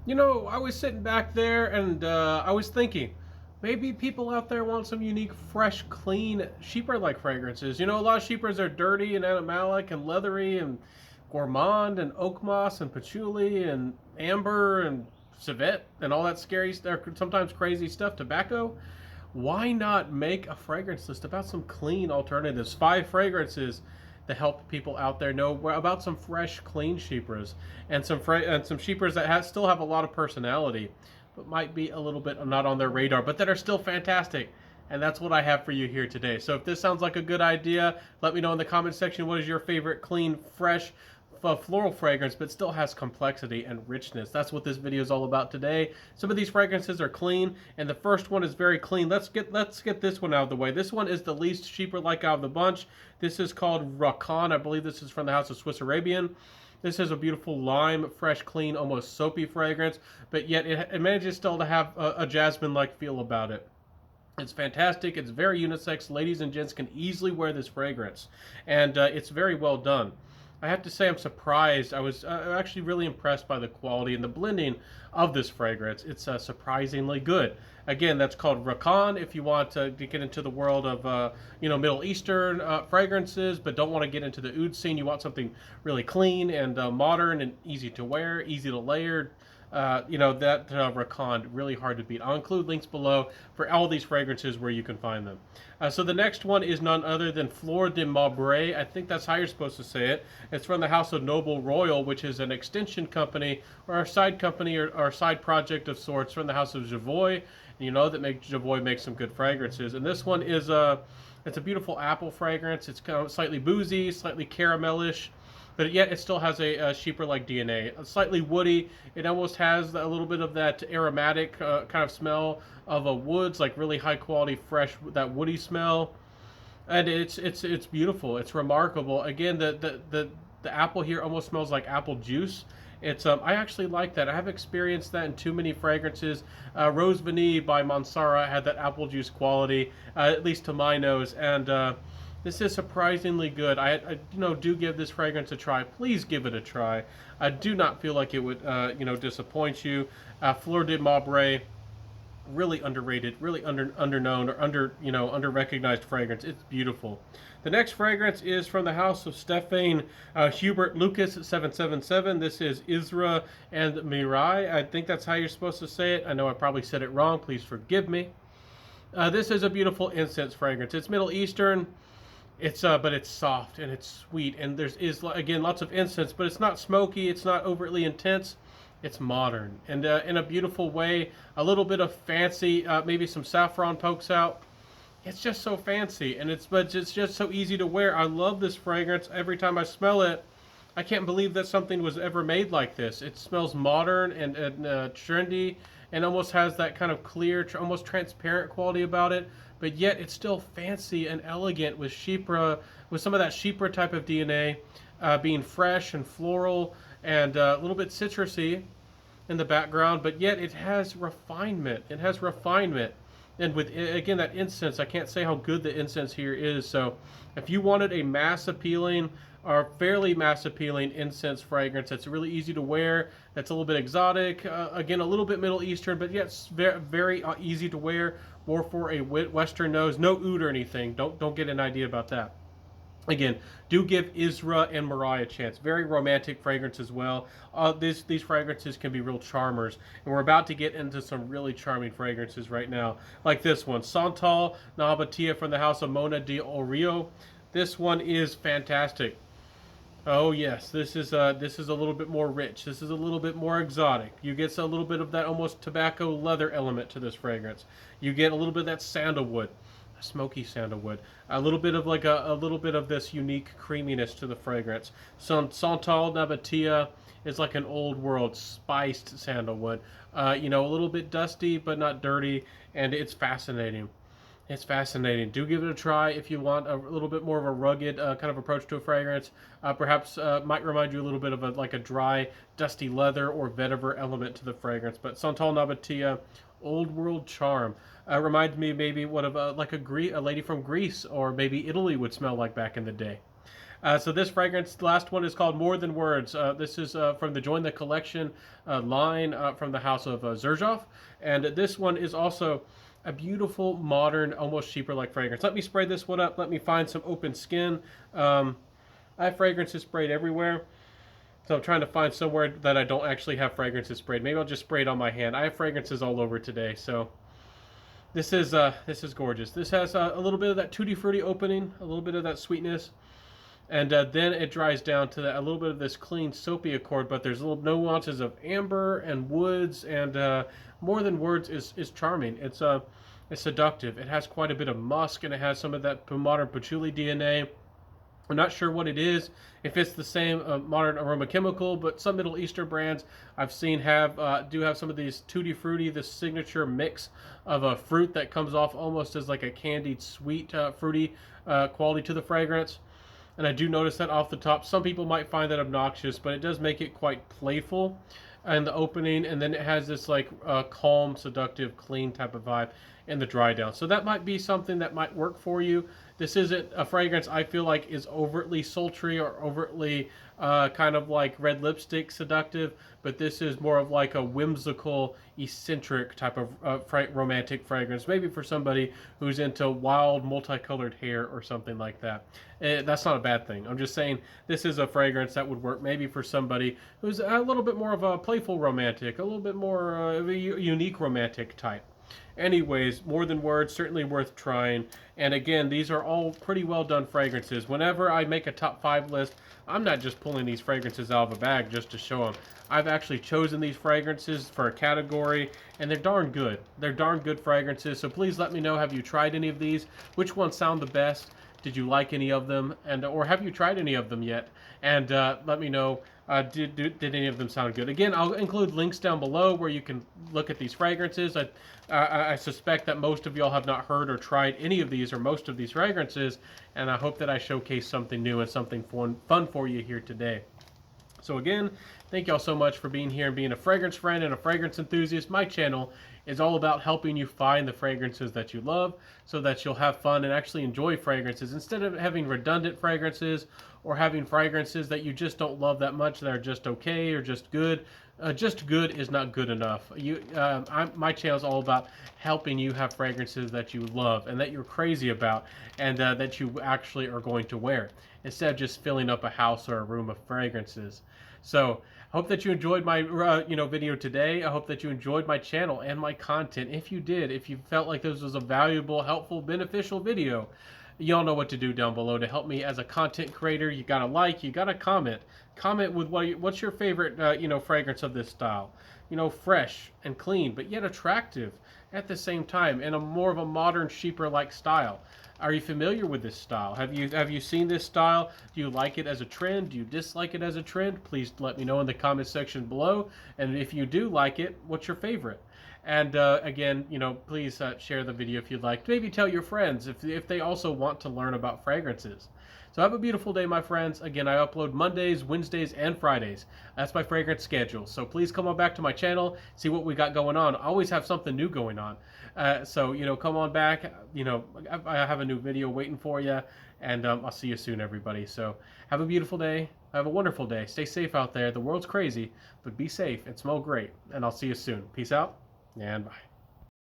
You know, I was sitting back there and I was thinking, maybe people out there want some unique, fresh, clean Chypre-like fragrances. You know, a lot of Chypres are dirty and animalic and leathery and gourmand and oak moss and patchouli and amber and civet and all that scary, sometimes crazy stuff, tobacco. Why not make a fragrance list about some clean alternatives? 5 fragrances to help people out there know about some fresh, clean Chypres and some Chypres that still have a lot of personality, but might be a little bit not on their radar, but that are still fantastic. And that's what I have for you here today. So if this sounds like a good idea, let me know in the comment section what is your favorite clean, fresh, floral fragrance, but still has complexity and richness. That's what this video is all about today. Some of these fragrances are clean, and the first one is very clean. Let's get this one out of the way. This one is the least Chypre-like out of the bunch. This is called Rakan. I believe this is from the House of Swiss Arabian. This is a beautiful lime, fresh, clean, almost soapy fragrance, but yet it manages still to have a jasmine-like feel about it. It's fantastic. It's very unisex. Ladies and gents can easily wear this fragrance, and it's very well done. I have to say I'm surprised. I was actually really impressed by the quality and the blending of this fragrance. It's surprisingly good. Again, that's called Rakan. If you want to get into the world of Middle Eastern fragrances, but don't want to get into the oud scene, you want something really clean and modern and easy to wear, easy to layer. That Rakan, really hard to beat. I'll include links below for all these fragrances where you can find them. So the next one is none other than Fleur de Maubray. I think that's how you're supposed to say it. It's from the House of Noble Royal, which is an extension company or a side company or side project of sorts from the House of Javoy. You know that Javoy makes some good fragrances. And this one is it's a beautiful apple fragrance. It's kind of slightly boozy, slightly caramelish, but yet it still has a Chypre-like DNA. Slightly woody. It almost has a little bit of that aromatic kind of smell of a woods, like really high quality, fresh, that woody smell. And it's beautiful. It's remarkable. Again, the apple here almost smells like apple juice. It's I actually like that. I have experienced that in too many fragrances. Rose Vanille by Mansara had that apple juice quality, at least to my nose, and this is surprisingly good. I do give this fragrance a try. Please give it a try. I do not feel like it would disappoint you. Fleur de Maubray, really underrated, really underknown or under recognized fragrance. It's beautiful. The next fragrance is from the house of Stefan Hubert Lucas 777. This is Isra and Mirai. I think that's how you're supposed to say it. I know I probably said it wrong. Please forgive me. This is a beautiful incense fragrance. It's Middle Eastern. It's but it's soft and it's sweet, and there's again lots of incense, but it's not smoky. It's not overtly intense. It's modern and in a beautiful way. A little bit of fancy, maybe some saffron pokes out. It's just so fancy, and it's just so easy to wear. I love this fragrance. Every time I smell it, I can't believe that something was ever made like this. It smells modern and trendy, and almost has that kind of clear, almost transparent quality about it. But yet it's still fancy and elegant with Chypre, with some of that Chypre type of DNA, being fresh and floral and a little bit citrusy in the background. But yet it has refinement. It has refinement. And with, again, that incense, I can't say how good the incense here is. So if you wanted a mass appealing or fairly mass appealing incense fragrance that's really easy to wear, that's a little bit exotic, again, a little bit Middle Eastern, but yet very, very easy to wear, more for a Western nose, no oud or anything. Don't get an idea about that. Again, do give Isra and Mirai a chance. Very romantic fragrance as well. These fragrances can be real charmers. And we're about to get into some really charming fragrances right now. Like this one, Santal Nabatia from the house of Mona de Orio. This one is fantastic. Oh yes, this is a little bit more rich. This is a little bit more exotic. You get a little bit of that almost tobacco leather element to this fragrance. You get a little bit of that sandalwood, smoky sandalwood, a little bit of like a little bit of this unique creaminess to the fragrance. Santal Nabatia is like an old world spiced sandalwood, a little bit dusty but not dirty, and it's fascinating. It's fascinating. Do give it a try if you want a little bit more of a rugged kind of approach to a fragrance. Perhaps might remind you a little bit of like a dry, dusty leather or vetiver element to the fragrance. But Santal Nabatia, old world charm, reminds me maybe what of like a lady from Greece or maybe Italy would smell like back in the day. So this fragrance, the last one is called More Than Words. This is from the Join the Collection line from the house of Zerzhov. And this one is also a beautiful, modern, almost Chypre-like fragrance. Let me spray this one up. Let me find some open skin. I have fragrances sprayed everywhere. So I'm trying to find somewhere that I don't actually have fragrances sprayed. Maybe I'll just spray it on my hand. I have fragrances all over today. So this is gorgeous. This has a little bit of that tutti frutti opening, a little bit of that sweetness. And then it dries down to a little bit of this clean soapy accord, but there's little nuances of amber and woods, and More Than Words is charming. It's seductive. It has quite a bit of musk, and it has some of that modern patchouli DNA. I'm not sure what it is, if it's the same modern aroma chemical, but some Middle Eastern brands I've seen do have some of these tutti frutti, this signature mix of a fruit that comes off almost as like a candied sweet fruity quality to the fragrance. And I do notice that off the top. Some people might find that obnoxious, but it does make it quite playful in the opening, and then it has this like calm, seductive, clean type of vibe in the dry down. So that might be something that might work for you. This isn't a fragrance I feel like is overtly sultry or overtly kind of like red lipstick seductive, but this is more of like a whimsical, eccentric type of romantic fragrance, maybe for somebody who's into wild, multicolored hair or something like that. That's not a bad thing. I'm just saying this is a fragrance that would work maybe for somebody who's a little bit more of a playful romantic, a little bit more of a unique romantic type. Anyways, More Than Words, certainly worth trying. And again, these are all pretty well done fragrances. Whenever I make a top 5 list, I'm not just pulling these fragrances out of a bag just to show them. I've actually chosen these fragrances for a category, and they're darn good. They're darn good fragrances, so please let me know, have you tried any of these? Which ones sound the best? Did you like any of them? Or have you tried any of them yet? And let me know, did any of them sound good? Again, I'll include links down below where you can look at these fragrances. I suspect that most of y'all have not heard or tried any of these or most of these fragrances, and I hope that I showcase something new and something fun for you here today. So again, thank y'all so much for being here and being a fragrance friend and a fragrance enthusiast. My channel is all about helping you find the fragrances that you love so that you'll have fun and actually enjoy fragrances instead of having redundant fragrances or having fragrances that you just don't love that much that are just okay or just good. Just good is not good enough. My channel is all about helping you have fragrances that you love and that you're crazy about and that you actually are going to wear instead of just filling up a house or a room of fragrances. So I hope that you enjoyed my video today. I hope that you enjoyed my channel and my content. If you did, if you felt like this was a valuable, helpful, beneficial video, y'all know what to do down below to help me as a content creator. You gotta like, you gotta comment. Comment with what's your favorite fragrance of this style. Fresh and clean, but yet attractive at the same time in a more of a modern, Chypre-like style. Are you familiar with this style? Have you seen this style? Do you like it as a trend? Do you dislike it as a trend? Please let me know in the comment section below. And if you do like it, what's your favorite? And again, please share the video if you'd like. Maybe tell your friends if they also want to learn about fragrances. So have a beautiful day, my friends. Again, I upload Mondays, Wednesdays, and Fridays. That's my fragrance schedule. So please come on back to my channel, see what we got going on. I always have something new going on. So come on back. I have a new video waiting for you. And I'll see you soon, everybody. So have a beautiful day. Have a wonderful day. Stay safe out there. The world's crazy, but be safe and smell great. And I'll see you soon. Peace out and bye.